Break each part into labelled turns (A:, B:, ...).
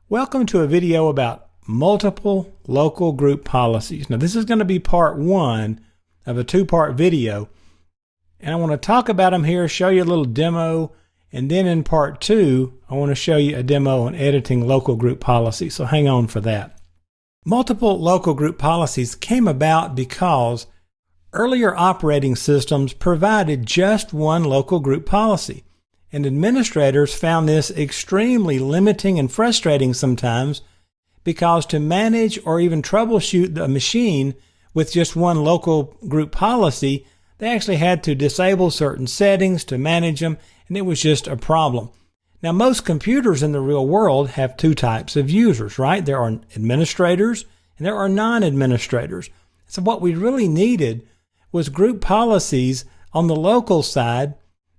A: Welcome to a video about multiple local group policies. Now this is going to be part one of a two-part video, and I want to talk about them here, show you a little demo, and then in part two I want to show you a demo on editing local group policies, so hang on for that. Multiple local group policies came about because earlier operating systems provided just one local group policy. And administrators found this extremely limiting and frustrating sometimes, because to manage or even troubleshoot the machine with just one local group policy, they actually had to disable certain settings to manage them, and it was just a problem. Now, most computers in the real world have two types of users, right? There are administrators and there are non-administrators. So what we really needed was group policies on the local side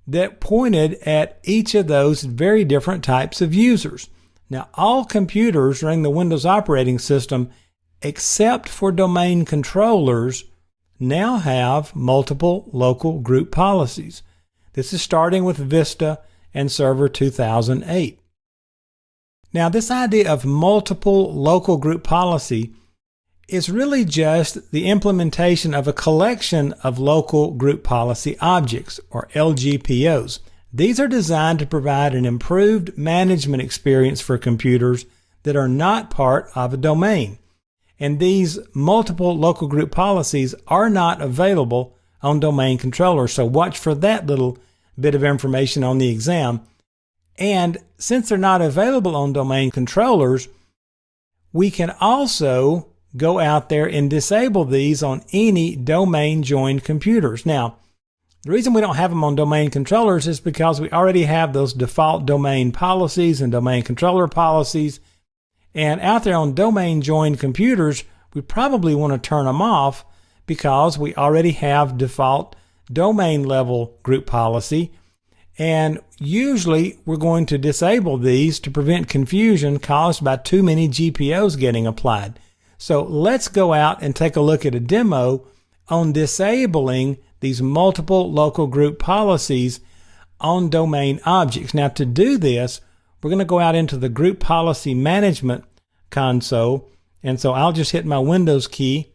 A: that pointed at each of those very different types of users. Now, all computers running the Windows operating system, except for domain controllers, now have multiple local group policies. This is starting with Vista and Server 2008. Now, this idea of multiple local group policy is really just the implementation of a collection of local group policy objects, or LGPOs. These are designed to provide an improved management experience for computers that are not part of a domain. And these multiple local group policies are not available on domain controllers, so watch for that little bit of information on the exam. And since they're not available on domain controllers, we can also go out there and disable these on any domain joined computers. Now, the reason we don't have them on domain controllers is because we already have those default domain policies and domain controller policies. And out there on domain joined computers, we probably want to turn them off because we already have default domain level group policy. And usually we're going to disable these to prevent confusion caused by too many GPOs getting applied. So let's go out and take a look at a demo on disabling these multiple local group policies on domain objects. Now, to do this, we're going to go out into the Group Policy Management console. And so I'll just hit my Windows key,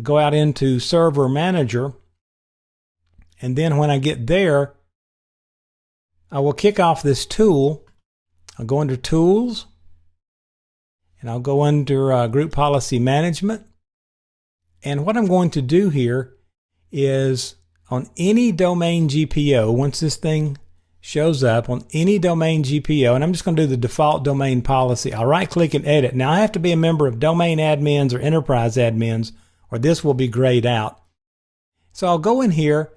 A: go out into Server Manager, and then when I get there, I will kick off this tool. I'll go under Tools, and I'll go under Group Policy Management. And what I'm going to do here is on any domain GPO, once this thing shows up on any domain GPO, and I'm just going to do the default domain policy, I'll right click and edit. Now I have to be a member of domain admins or enterprise admins, or this will be grayed out. So I'll go in here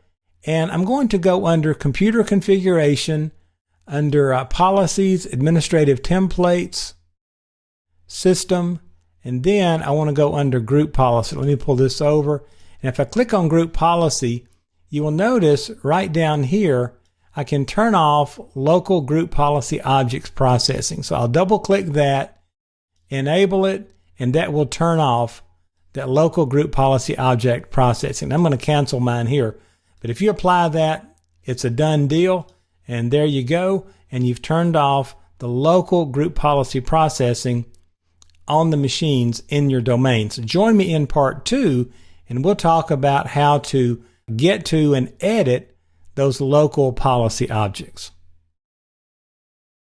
A: and I'm going to go under Computer Configuration, under Policies, Administrative Templates, System, and then I want to go under Group Policy. Let me pull this over, and if I click on Group Policy, you will notice right down here I can turn off Local Group Policy Objects Processing. So I'll double click that, enable it, and that will turn off that Local Group Policy Object Processing. I'm going to cancel mine here, but if you apply that, it's a done deal, and there you go, and you've turned off the Local Group Policy Processing on the machines in your domain. So join me in part two, and we'll talk about how to get to and edit those local policy objects.